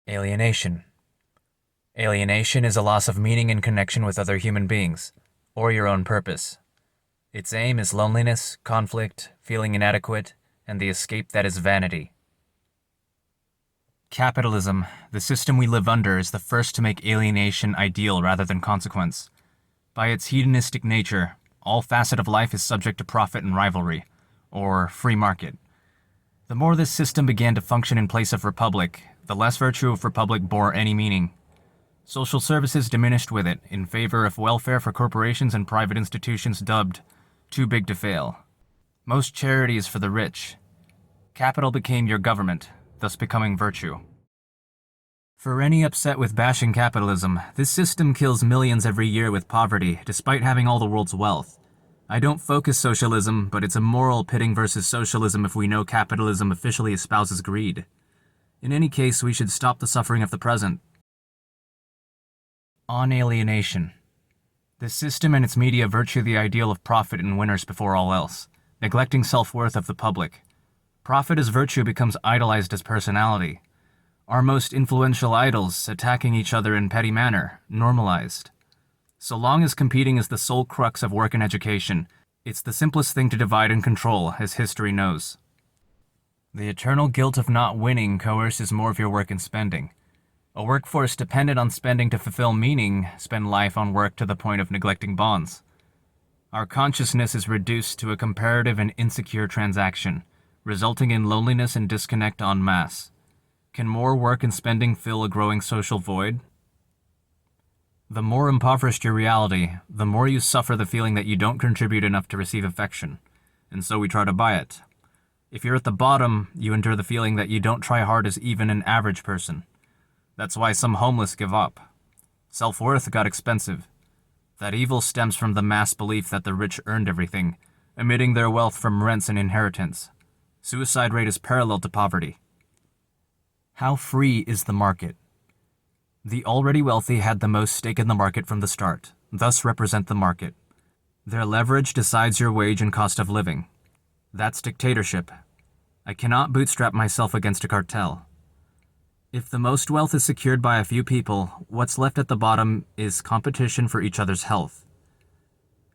Alienation. Alienation is a loss of meaning in connection with other human beings, or your own purpose. Its aim is loneliness, conflict, feeling inadequate, and the escape that is vanity. Capitalism, the system we live under, is the first to make alienation ideal rather than consequence. By its hedonistic nature, all facet of life is subject to profit and rivalry, or free market. The more this system began to function in place of republic, the less virtue of republic bore any meaning. Social services diminished with it in favor of welfare for corporations and private institutions dubbed too big to fail. Most charity is for the rich. Capital became your government, thus becoming virtue. For any upset with bashing capitalism, this system kills millions every year with poverty, despite having all the world's wealth. I don't focus socialism, but it's a moral pitting versus socialism if we know capitalism officially espouses greed. In any case, we should stop the suffering of the present. On alienation. This system and its media virtue the ideal of profit and winners before all else, neglecting self-worth of the public. Profit as virtue becomes idolized as personality. Our most influential idols, attacking each other in petty manner, normalized. So long as competing is the sole crux of work and education, it's the simplest thing to divide and control, as history knows. The eternal guilt of not winning coerces more of your work and spending. A workforce dependent on spending to fulfill meaning spend life on work to the point of neglecting bonds. Our consciousness is reduced to a comparative and insecure transaction, resulting in loneliness and disconnect en masse. Can more work and spending fill a growing social void? The more impoverished your reality, the more you suffer the feeling that you don't contribute enough to receive affection, and so we try to buy it. If you're at the bottom, you endure the feeling that you don't try hard as even an average person. That's why some homeless give up. Self-worth got expensive. That evil stems from the mass belief that the rich earned everything, emitting their wealth from rents and inheritance. Suicide rate is parallel to poverty. How free is the market? The already wealthy had the most stake in the market from the start, thus represent the market. Their leverage decides your wage and cost of living. That's dictatorship. I cannot bootstrap myself against a cartel. If the most wealth is secured by a few people, what's left at the bottom is competition for each other's health.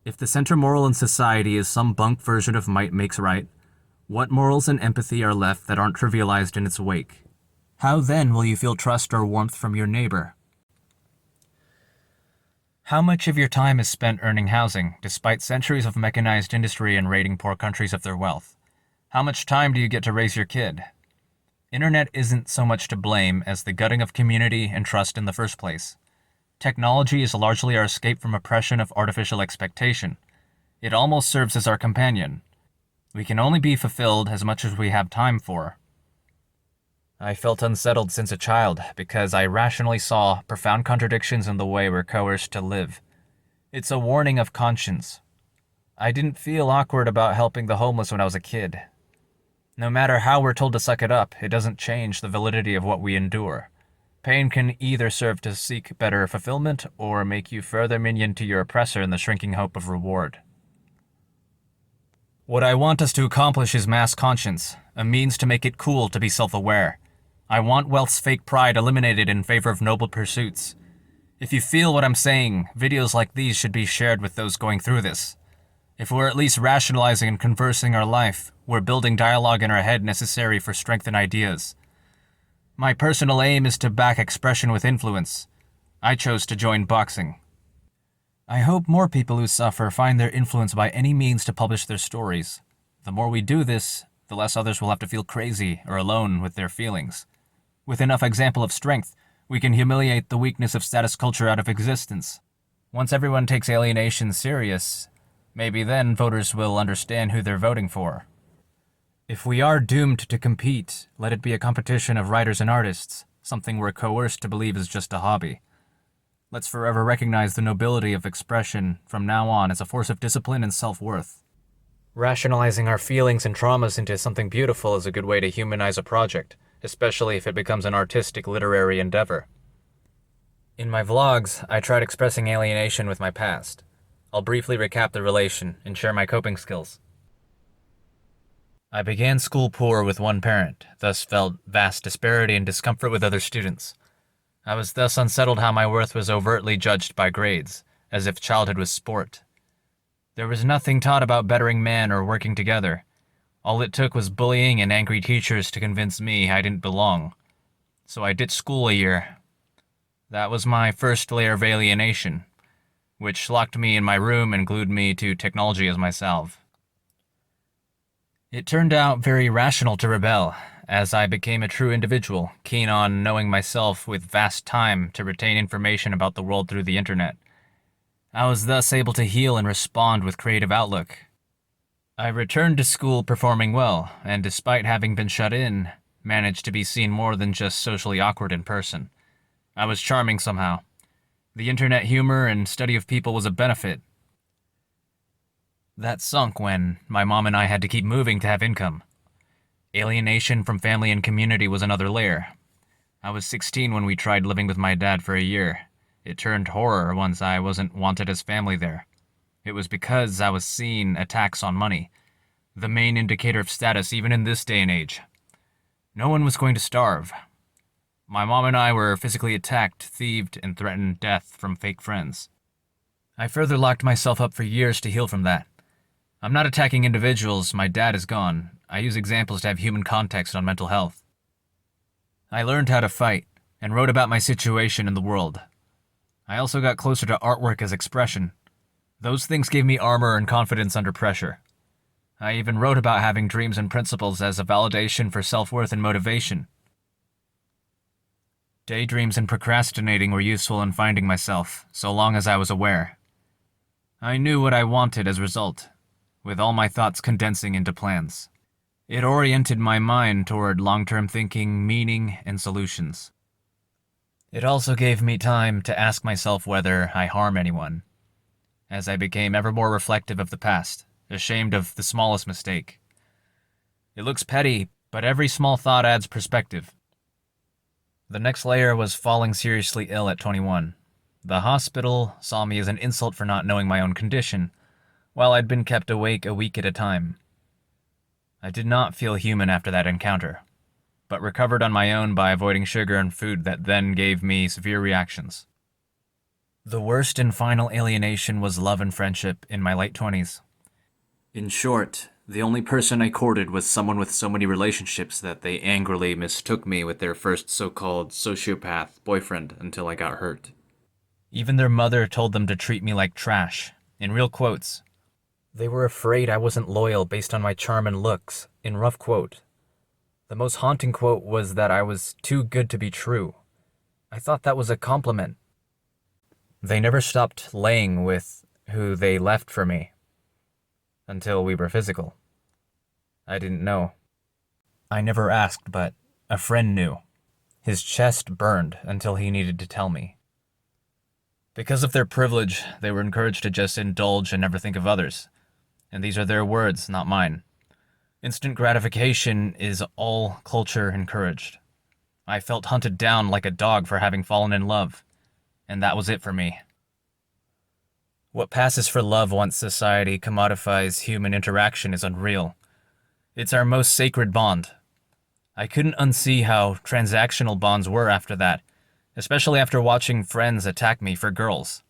If the center moral in society is some bunk version of might makes right, what morals and empathy are left that aren't trivialized in its wake? How then will you feel trust or warmth from your neighbor? How much of your time is spent earning housing, despite centuries of mechanized industry and raiding poor countries of their wealth? How much time do you get to raise your kid? Internet isn't so much to blame as the gutting of community and trust in the first place. Technology is largely our escape from oppression of artificial expectation. It almost serves as our companion. We can only be fulfilled as much as we have time for. I felt unsettled since a child because I rationally saw profound contradictions in the way we're coerced to live. It's a warning of conscience. I didn't feel awkward about helping the homeless when I was a kid. No matter how we're told to suck it up, it doesn't change the validity of what we endure. Pain can either serve to seek better fulfillment or make you further minion to your oppressor in the shrinking hope of reward. What I want us to accomplish is mass conscience, a means to make it cool to be self-aware. I want wealth's fake pride eliminated in favor of noble pursuits. If you feel what I'm saying, videos like these should be shared with those going through this. If we're at least rationalizing and conversing our life, we're building dialogue in our head necessary for strengthened ideas. My personal aim is to back expression with influence. I chose to join boxing. I hope more people who suffer find their influence by any means to publish their stories. The more we do this, the less others will have to feel crazy or alone with their feelings. With enough example of strength, we can humiliate the weakness of status culture out of existence. Once everyone takes alienation serious, maybe then voters will understand who they're voting for. If we are doomed to compete, let it be a competition of writers and artists, something we're coerced to believe is just a hobby. Let's forever recognize the nobility of expression from now on as a force of discipline and self-worth. Rationalizing our feelings and traumas into something beautiful is a good way to humanize a project, especially if it becomes an artistic literary endeavor. In my vlogs, I tried expressing alienation with my past. I'll briefly recap the relation and share my coping skills. I began school poor with one parent, thus felt vast disparity and discomfort with other students. I was thus unsettled how my worth was overtly judged by grades, as if childhood was sport. There was nothing taught about bettering man or working together. All it took was bullying and angry teachers to convince me I didn't belong. So I ditched school a year. That was my first layer of alienation, which locked me in my room and glued me to technology as my salve. It turned out very rational to rebel, as I became a true individual, keen on knowing myself with vast time to retain information about the world through the internet. I was thus able to heal and respond with creative outlook. I returned to school performing well, and despite having been shut in, managed to be seen more than just socially awkward in person. I was charming somehow. The internet humor and study of people was a benefit. That sunk when my mom and I had to keep moving to have income. Alienation from family and community was another layer. I was 16 when we tried living with my dad for a year. It turned horror once I wasn't wanted as family there. It was because I was seeing attacks on money, the main indicator of status even in this day and age. No one was going to starve. My mom and I were physically attacked, thieved, and threatened death from fake friends. I further locked myself up for years to heal from that. I'm not attacking individuals, my dad is gone. I use examples to have human context on mental health. I learned how to fight, and wrote about my situation in the world. I also got closer to artwork as expression. Those things gave me armor and confidence under pressure. I even wrote about having dreams and principles as a validation for self-worth and motivation. Daydreams and procrastinating were useful in finding myself, so long as I was aware. I knew what I wanted as a result, with all my thoughts condensing into plans. It oriented my mind toward long-term thinking, meaning, and solutions. It also gave me time to ask myself whether I harm anyone, as I became ever more reflective of the past, ashamed of the smallest mistake. It looks petty, but every small thought adds perspective. The next layer was falling seriously ill at 21. The hospital saw me as an insult for not knowing my own condition, while I'd been kept awake a week at a time. I did not feel human after that encounter, but recovered on my own by avoiding sugar and food that then gave me severe reactions. The worst and final alienation was love and friendship in my late 20s. In short, the only person I courted was someone with so many relationships that they angrily mistook me with their first so-called sociopath boyfriend until I got hurt. Even their mother told them to treat me like trash, in real quotes. They were afraid I wasn't loyal based on my charm and looks, in rough quote. The most haunting quote was that I was too good to be true. I thought that was a compliment. They never stopped laying with who they left for me, until we were physical. I didn't know. I never asked, but a friend knew. His chest burned until he needed to tell me. Because of their privilege, they were encouraged to just indulge and never think of others. And these are their words, not mine. Instant gratification is all culture encouraged. I felt hunted down like a dog for having fallen in love, and that was it for me. What passes for love once society commodifies human interaction is unreal. It's our most sacred bond. I couldn't unsee how transactional bonds were after that, especially after watching friends attack me for girls.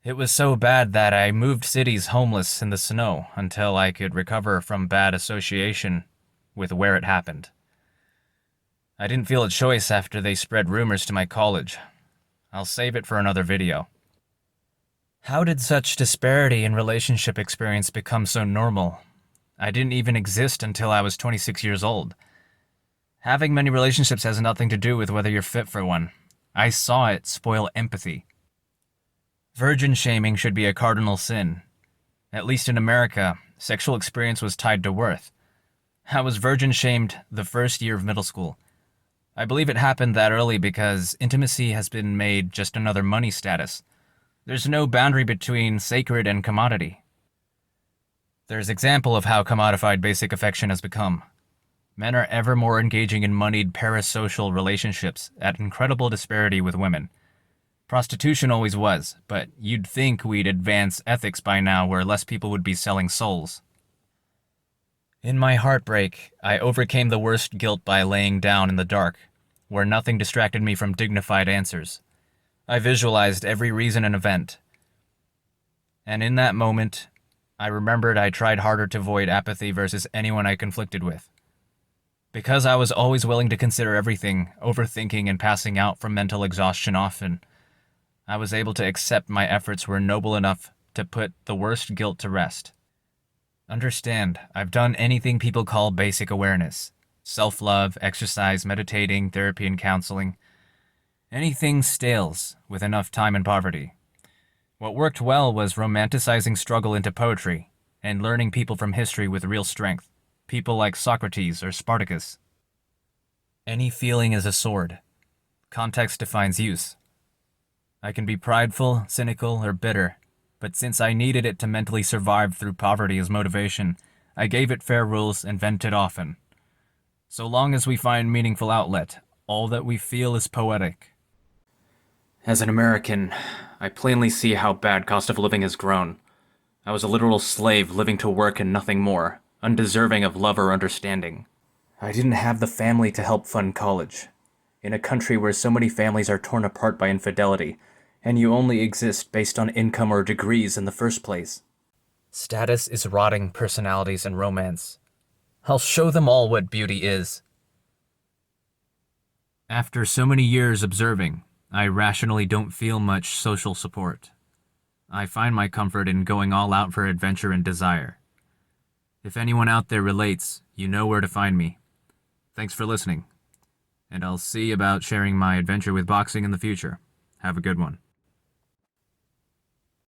It was so bad that I moved cities homeless in the snow until I could recover from bad association with where it happened. I didn't feel a choice after they spread rumors to my college. I'll save it for another video. How did such disparity in relationship experience become so normal? I didn't even exist until I was 26 years old. Having many relationships has nothing to do with whether you're fit for one. I saw it spoil empathy. Virgin shaming should be a cardinal sin. At least in America, sexual experience was tied to worth. I was virgin shamed the first year of middle school. I believe it happened that early because intimacy has been made just another money status. There's no boundary between sacred and commodity. There's example of how commodified basic affection has become. Men are ever more engaging in moneyed parasocial relationships at incredible disparity with women. Prostitution always was, but you'd think we'd advance ethics by now where less people would be selling souls. In my heartbreak, I overcame the worst guilt by laying down in the dark, where nothing distracted me from dignified answers. I visualized every reason and event. And in that moment, I remembered I tried harder to avoid apathy versus anyone I conflicted with. Because I was always willing to consider everything, overthinking and passing out from mental exhaustion often, I was able to accept my efforts were noble enough to put the worst guilt to rest. Understand, I've done anything people call basic awareness. Self-love, exercise, meditating, therapy and counseling. Anything stales with enough time and poverty. What worked well was romanticizing struggle into poetry and learning people from history with real strength. People like Socrates or Spartacus. Any feeling is a sword. Context defines use. I can be prideful, cynical, or bitter, but since I needed it to mentally survive through poverty as motivation, I gave it fair rules and vented often. So long as we find meaningful outlet, all that we feel is poetic. As an American, I plainly see how bad cost of living has grown. I was a literal slave living to work and nothing more, undeserving of love or understanding. I didn't have the family to help fund college. In a country where so many families are torn apart by infidelity, and you only exist based on income or degrees in the first place. Status is rotting personalities and romance. I'll show them all what beauty is. After so many years observing, I rationally don't feel much social support. I find my comfort in going all out for adventure and desire. If anyone out there relates, you know where to find me. Thanks for listening, and I'll see about sharing my adventure with boxing in the future. Have a good one.